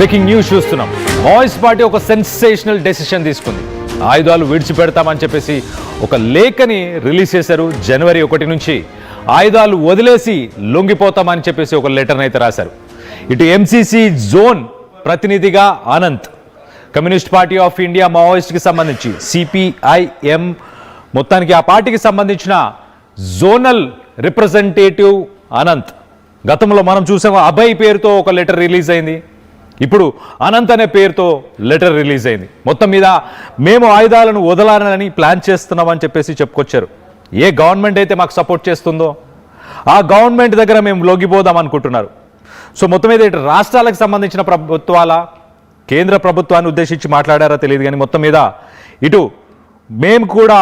Breaking news చూస్తున్నాం. Maoist party ఒక sensational decision తీసుకుంది. ఆయుధాలు విడిచిపెడతామని చెప్పేసి ఒక లేఖని రిలీజ్ చేశారు. జనవరి 1 నుంచి ఆయుధాలు వదిలేసి లొంగిపోతామని చెప్పేసి ఒక లెటర్ని అయితే రాశారు. ఇటు ఎంసీసీ జోన్ ప్రతినిధిగా Anant, communist party of India మావోయిస్ట్కి సంబంధించి సిపిఐఎం మొత్తానికి ఆ పార్టీకి సంబంధించిన జోనల్ రిప్రజెంటేటివ్ అనంత్. గతంలో మనం చూసాము అభయ్ పేరుతో ఒక లెటర్ రిలీజ్ అయింది. ఇప్పుడు అనంత్ అనే పేరుతో లెటర్ రిలీజ్ అయింది. మొత్తం మీద మేము ఆయుధాలను వదలాలని ప్లాన్ చేస్తున్నామని చెప్పేసి చెప్పుకొచ్చారు. ఏ గవర్నమెంట్ అయితే మాకు సపోర్ట్ చేస్తుందో ఆ గవర్నమెంట్ దగ్గర మేము లొంగిపోదాం అనుకుంటున్నారు. సో మొత్తం మీద ఇటు రాష్ట్రాలకు సంబంధించిన ప్రభుత్వాల కేంద్ర ప్రభుత్వాన్ని ఉద్దేశించి మాట్లాడారో తెలియదు, కానీ మొత్తం మీద ఇటు మేము కూడా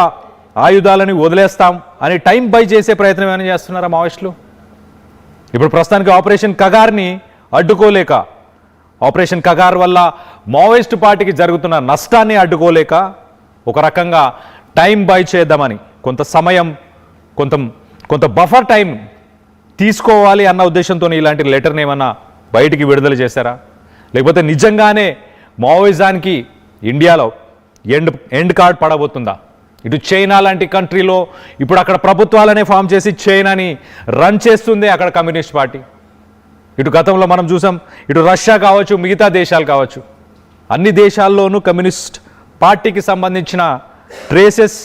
ఆయుధాలని వదిలేస్తాం అని టైం బై చేసే ప్రయత్నం ఏమైనా చేస్తున్నారా మావోయిస్టులు? ఇప్పుడు ప్రస్తుతానికి ఆపరేషన్ కగార్ని అడ్డుకోలేక, ఆపరేషన్ కగార్ వల్ల మావోయిస్ట్ పార్టీకి జరుగుతున్న నష్టాన్ని అడ్డుకోలేక ఒక రకంగా టైం బై చేద్దామని కొంత సమయం కొంత బఫర్ టైం తీసుకోవాలి అన్న ఉద్దేశంతో ఇలాంటి లెటర్ని ఏమన్నా బయటికి విడుదల చేశారా? లేకపోతే నిజంగానే మావోయిజానికి ఇండియాలో ఎండ్ కార్డ్ పడబోతుందా? ఇటు చైనా లాంటి కంట్రీలో ఇప్పుడు అక్కడ ప్రభుత్వాలనే ఫామ్ చేసి చైనాని రన్ చేస్తుంది అక్కడ కమ్యూనిస్ట్ పార్టీ. ఇటు గతంలో మనం చూసాం, ఇటు రష్యా కావచ్చు, మిగతా దేశాలు కావచ్చు, అన్ని దేశాల్లోనూ కమ్యూనిస్ట్ పార్టీకి సంబంధించిన ట్రేసెస్,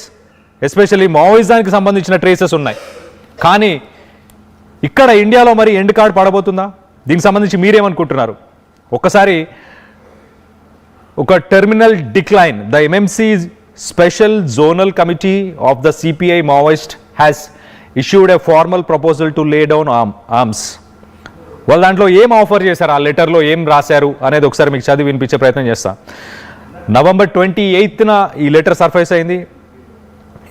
ఎస్పెషల్లీ మావోయిజానికి సంబంధించిన ట్రేసెస్ ఉన్నాయి. కానీ ఇక్కడ ఇండియాలో మరి ఎండ్ కార్డ్ పడబోతుందా? దీనికి సంబంధించి మీరేమనుకుంటున్నారు? ఒక్కసారి ఒక terminal decline, the MMC special zonal committee of the CPI Maoist has issued a formal proposal to lay down arms. వాళ్ళు దాంట్లో ఏం ఆఫర్ చేశారు, ఆ లెటర్లో ఏం రాశారు అనేది ఒకసారి మీకు చదివి వినిపించే ప్రయత్నం చేస్తాను. November 28న ఈ లెటర్ సర్ఫేస్ అయింది.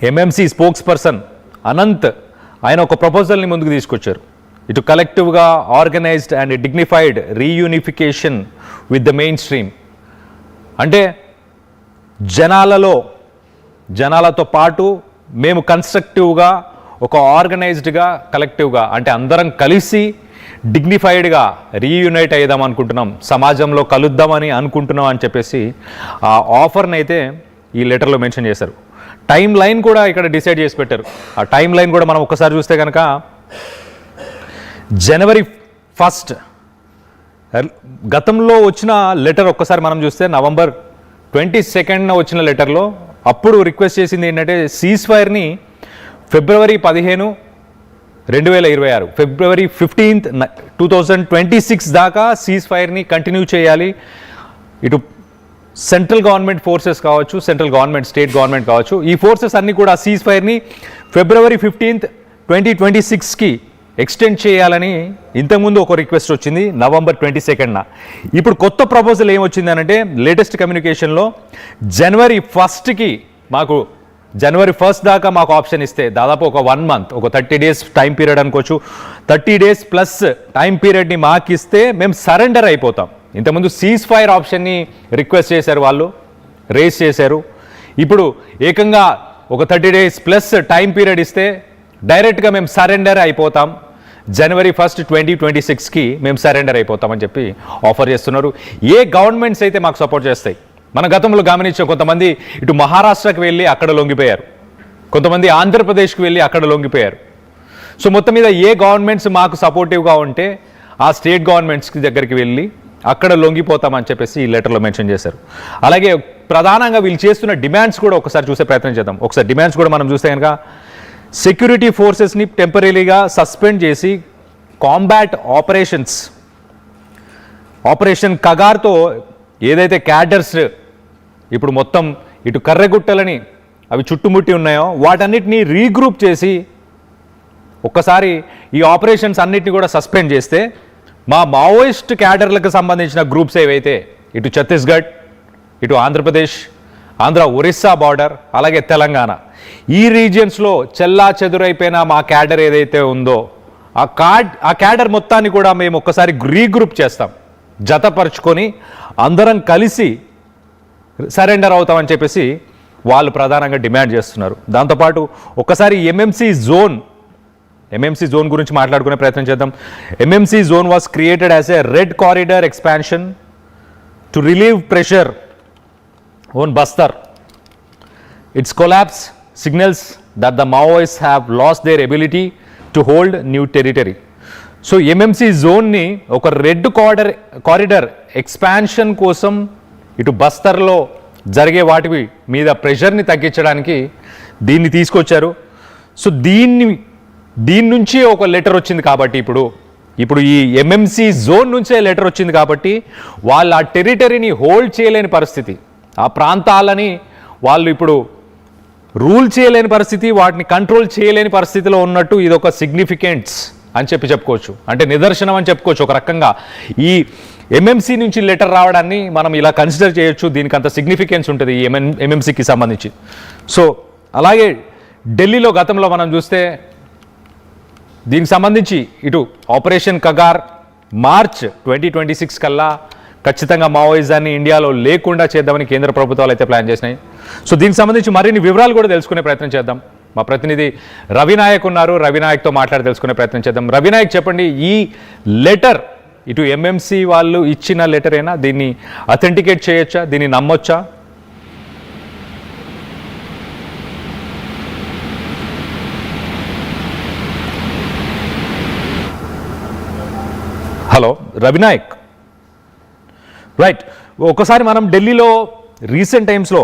ఎంఎంసీ స్పోక్స్ పర్సన్ అనంత్ ఆయన ఒక ప్రపోజల్ని ముందుకు తీసుకొచ్చారు. ఇటు కలెక్టివ్గా organised and dignified reunification with the mainstream, అంటే జనాలతో పాటు మేము కన్స్ట్రక్టివ్గా, ఒక ఆర్గనైజ్డ్గా, కలెక్టివ్గా, అంటే అందరం కలిసి డిగ్నిఫైడ్గా రీయూనైట్ అయ్యేదాం అనుకుంటున్నాం, సమాజంలో కలుద్దామని అనుకుంటున్నాం అని చెప్పేసి ఆ ఆఫర్ని అయితే ఈ లెటర్లో మెన్షన్ చేశారు. టైం లైన్ కూడా ఇక్కడ డిసైడ్ చేసి పెట్టారు. ఆ టైం లైన్ కూడా మనం ఒక్కసారి చూస్తే కనుక January 1 గతంలో వచ్చిన లెటర్ ఒక్కసారి మనం చూస్తే November 22న వచ్చిన లెటర్లో అప్పుడు రిక్వెస్ట్ చేసింది ఏంటంటే సీజ్ ఫైర్ని February 15, 2026, February 15th, 2026 దాకా సీజ్ ఫైర్ని కంటిన్యూ చేయాలి. ఇటు సెంట్రల్ గవర్నమెంట్ ఫోర్సెస్ కావచ్చు, సెంట్రల్ గవర్నమెంట్, స్టేట్ గవర్నమెంట్ కావచ్చు, ఈ ఫోర్సెస్ అన్నీ కూడా సీజ్ ఫైర్ని February 15th, 2026కి ఎక్స్టెండ్ చేయాలని ఇంతకుముందు ఒక రిక్వెస్ట్ వచ్చింది November 22న. ఇప్పుడు కొత్త ప్రపోజల్ ఏమొచ్చింది అంటే లేటెస్ట్ కమ్యూనికేషన్లో January 1కి మాకు January 1 దాకా మాకు ఆప్షన్ ఇస్తే దాదాపు ఒక 1 month, ఒక 30 days టైం పీరియడ్ అనుకోవచ్చు, 30 days ప్లస్ టైం పీరియడ్ని మాకు ఇస్తే మేము సరెండర్ అయిపోతాం. ఇంతకుముందు సీజ్ ఫైర్ ఆప్షన్ని రిక్వెస్ట్ చేశారు, వాళ్ళు రేస్ చేశారు. ఇప్పుడు ఏకంగా ఒక 30 days ప్లస్ టైం పీరియడ్ ఇస్తే డైరెక్ట్గా మేము సరెండర్ అయిపోతాం, January 1, 2026కి మేము సరెండర్ అయిపోతామని చెప్పి ఆఫర్ చేస్తున్నారు. ఏ గవర్నమెంట్స్ అయితే మాకు సపోర్ట్ చేస్తాయి? మన గతంలో గమనించాం, కొంతమంది ఇటు మహారాష్ట్రకి వెళ్ళి అక్కడ లొంగిపోయారు, కొంతమంది ఆంధ్రప్రదేశ్కి వెళ్ళి అక్కడ లొంగిపోయారు. సో మొత్తం మీద ఏ గవర్నమెంట్స్ మాకు సపోర్టివ్గా ఉంటే ఆ స్టేట్ గవర్నమెంట్స్కి దగ్గరికి వెళ్ళి అక్కడ లొంగిపోతామని చెప్పేసి ఈ లెటర్లో మెన్షన్ చేశారు. అలాగే ప్రధానంగా వీళ్ళు చేస్తున్న డిమాండ్స్ కూడా ఒకసారి చూసే ప్రయత్నం చేద్దాం. ఒకసారి డిమాండ్స్ కూడా మనం చూస్తే కనుక సెక్యూరిటీ ఫోర్సెస్ని టెంపరీగా సస్పెండ్ చేసి కాంబాట్ ఆపరేషన్ కగార్తో ఏదైతే క్యాడర్స్ ఇప్పుడు మొత్తం ఇటు కర్రెగుట్టలని అవి చుట్టుముట్టి ఉన్నాయో వాటన్నిటినీ రీగ్రూప్ చేసి ఒక్కసారి ఈ ఆపరేషన్స్ అన్నిటిని కూడా సస్పెండ్ చేస్తే మా మావోయిస్ట్ క్యాడర్లకు సంబంధించిన గ్రూప్స్ ఏవైతే ఇటు ఛత్తీస్గఢ్, ఇటు ఆంధ్రప్రదేశ్, ఒరిస్సా బార్డర్, అలాగే తెలంగాణ, ఈ రీజియన్స్లో చెల్లా చెదురైపోయిన మా క్యాడర్ ఏదైతే ఉందో ఆ క్యాడర్ మొత్తాన్ని కూడా మేము ఒక్కసారి రీగ్రూప్ చేస్తాం, జతపరుచుకొని అందరం కలిసి సరెండర్ అవుతామని చెప్పేసి వాళ్ళు ప్రధానంగా డిమాండ్ చేస్తున్నారు. దాంతోపాటు ఒక్కసారి ఎంఎంసీ జోన్ గురించి మాట్లాడుకునే ప్రయత్నం చేద్దాం. MMC zone was created as a red corridor expansion to relieve pressure on Bastar. Its collapse signals that the Maoists have lost their ability to hold new territory. So MMC జోన్ని ఒక red corridor expansion కోసం ఇటు బస్తర్లో జరిగే వాటి మీద ప్రెషర్ని తగ్గించడానికి దీన్ని తీసుకొచ్చారు. సో దీని నుంచి ఒక లెటర్ వచ్చింది కాబట్టి ఇప్పుడు ఈ ఎంఎంసీ జోన్ నుంచే లెటర్ వచ్చింది కాబట్టి వాళ్ళు ఆ టెరిటరీని హోల్డ్ చేయలేని పరిస్థితి, ఆ ప్రాంతాలని వాళ్ళు ఇప్పుడు రూల్ చేయలేని పరిస్థితి, వాటిని కంట్రోల్ చేయలేని పరిస్థితిలో ఉన్నట్టు ఇది ఒక సిగ్నిఫికెంట్స్ అని చెప్పుకోవచ్చు. అంటే నిదర్శనం అని చెప్పుకోవచ్చు ఒక రకంగా. ఈ ఎంఎంసీ నుంచి లెటర్ రావడాన్ని మనం ఇలా కన్సిడర్ చేయొచ్చు. దీనికి అంత సిగ్నిఫికెన్స్ ఉంటుంది ఈ ఎంఎంసీకి సంబంధించి. సో అలాగే ఢిల్లీలో గతంలో మనం చూస్తే దీనికి సంబంధించి ఇటు ఆపరేషన్ కగార్ మార్చ్ 2026 కల్లా ఖచ్చితంగా మావోయిజాన్ని ఇండియాలో లేకుండా చేద్దామని కేంద్ర ప్రభుత్వాలు అయితే ప్లాన్ చేసినాయి. సో దీనికి సంబంధించి మరిన్ని వివరాలు కూడా తెలుసుకునే ప్రయత్నం చేద్దాం. మా ప్రతినిధి రవినాయక్ ఉన్నారు, రవినాయక్తో మాట్లాడి తెలుసుకునే ప్రయత్నం చేద్దాం. రవినాయక్, చెప్పండి, ఈ లెటర్ ఇటు ఎంఎంసీ వాళ్ళు ఇచ్చిన లెటరేనా? దీన్ని అథెంటికేట్ చేయొచ్చా? దీన్ని నమ్మొచ్చా? Hello Ravinayak, right. ఒక్కసారి మనం ఢిల్లీలో రీసెంట్ టైమ్స్లో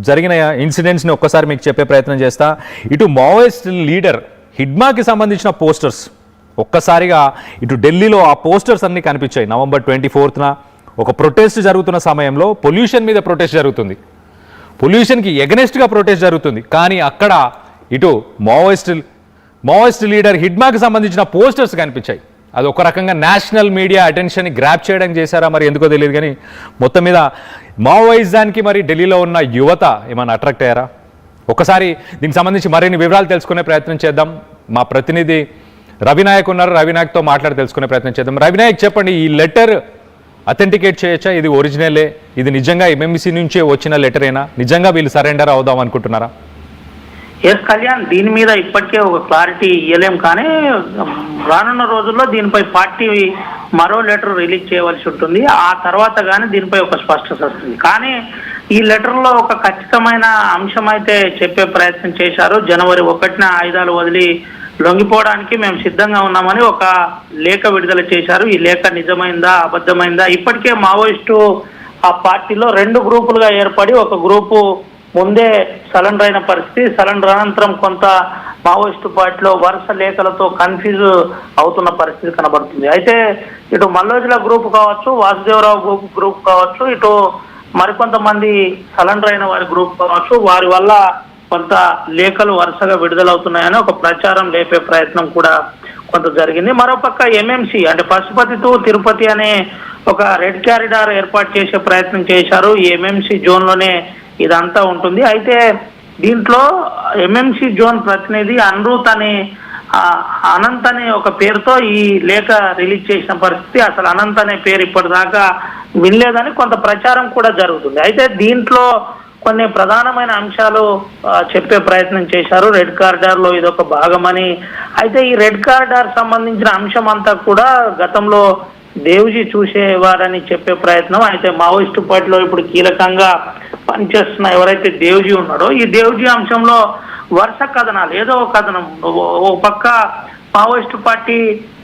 జరిగిన ఇన్సిడెంట్స్ని ఒక్కసారి మీకు చెప్పే ప్రయత్నం చేస్తా. ఇటు మావోయిస్ట్ లీడర్ హిడ్మాకి సంబంధించిన పోస్టర్స్ ఒక్కసారిగా ఇటు ఢిల్లీలో ఆ పోస్టర్స్ అన్నీ కనిపించాయి. నవంబర్ 24న ఒక ప్రొటెస్ట్ జరుగుతున్న సమయంలో పొల్యూషన్ మీద ప్రొటెస్ట్ జరుగుతుంది, పొల్యూషన్కి ఎగనెస్ట్గా ప్రొటెస్ట్ జరుగుతుంది. కానీ అక్కడ ఇటు మావోయిస్ట్ లీడర్ హిడ్మాకి సంబంధించిన పోస్టర్స్ కనిపించాయి. అది ఒక రకంగా నేషనల్ మీడియా అటెన్షన్ని గ్రాప్ చేయడానికి చేశారా మరి ఎందుకో తెలియదు. కానీ మొత్తం మీద మావోయిజానికి మరి ఢిల్లీలో ఉన్న యువత ఏమైనా అట్రాక్ట్ అయ్యారా? ఒకసారి దీనికి సంబంధించి మరిన్ని వివరాలు తెలుసుకునే ప్రయత్నం చేద్దాం. మా ప్రతినిధి రవినాయక్ ఉన్నారు, రవినాయక్తో మాట్లాడి తెలుసుకునే ప్రయత్నం చేద్దాం. రవినాయక్, చెప్పండి, ఈ లెటర్ అథెంటికేట్ చేయొచ్చా? ఇది ఒరిజినలే, ఇది నిజంగా ఎంఎంసీ నుంచే వచ్చిన లెటరేనా? నిజంగా వీళ్ళు సరెండర్ అవుదాం అనుకుంటున్నారా? ఎస్ కళ్యాణ్, దీని మీద ఇప్పటికే ఒక క్లారిటీ ఇవ్వలేం. కానీ రానున్న రోజుల్లో దీనిపై పార్టీ మరో లెటర్ రిలీజ్ చేయవలసి ఉంటుంది. ఆ తర్వాత కానీ దీనిపై ఒక స్పష్టత వస్తుంది. కానీ ఈ లెటర్లో ఒక ఖచ్చితమైన అంశం అయితే చెప్పే ప్రయత్నం చేశారు. జనవరి 1న ఆయుధాలు వదిలి లొంగిపోవడానికి మేము సిద్ధంగా ఉన్నామని ఒక లేఖ విడుదల చేశారు. ఈ లేఖ నిజమైందా అబద్ధమైందా? ఇప్పటికే మావోయిస్టు ఆ పార్టీలో 2 గ్రూపులుగా ఏర్పడి ఒక గ్రూపు ముందే సరెండర్ అయిన పరిస్థితి, సరెండర్ అనంతరం కొంత మావోయిస్టు పార్టీలో వరుస లేఖలతో కన్ఫ్యూజ్ అవుతున్న పరిస్థితి కనబడుతుంది. అయితే ఇటు మల్లోజుల గ్రూప్ కావచ్చు, వాసుదేవరావు గ్రూప్ కావచ్చు, ఇటు మరికొంతమంది సరెండర్ అయిన వారి గ్రూప్ కావచ్చు, వారి వల్ల కొంత లేఖలు వరుసగా విడుదలవుతున్నాయని ఒక ప్రచారం లేపే ప్రయత్నం కూడా కొంత జరిగింది. మరోపక్క ఎంఎంసీ అంటే పశుపతి టు తిరుపతి అనే ఒక రెడ్ కారిడార్ ఏర్పాటు చేసే ప్రయత్నం చేశారు. ఈ ఎంఎంసీ జోన్లోనే ఇదంతా ఉంటుంది. అయితే దీంట్లో ఎంఎంసీ జోన్ ప్రతినిధి అన్రూత్ అని అనంత్ అనే ఒక పేరుతో ఈ లేఖ రిలీజ్ చేసిన పరిస్థితి. అసలు అనంత్ అనే పేరు ఇప్పటిదాకా వినలేదని కొంత ప్రచారం కూడా జరుగుతుంది. అయితే దీంట్లో కొన్ని ప్రధానమైన అంశాలు చెప్పే ప్రయత్నం చేశారు. రెడ్ కారిడార్లో ఇదొక భాగమని. అయితే ఈ రెడ్ కారిడార్ సంబంధించిన అంశం అంతా కూడా గతంలో దేవ్జీ చూసేవారని చెప్పే ప్రయత్నం. అయితే మావోయిస్టు పార్టీలో ఇప్పుడు కీలకంగా పనిచేస్తున్న ఎవరైతే దేవ్జీ ఉన్నాడో ఈ దేవ్జీ అంశంలో వరుస కథనాలు, ఏదో ఒక కథనం, ఓ పక్క మావోయిస్టు పార్టీ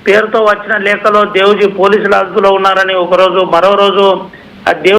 పేరుతో వచ్చిన లేఖలో దేవ్జీ పోలీసుల అదుపులో ఉన్నారని ఒకరోజు, మరో రోజు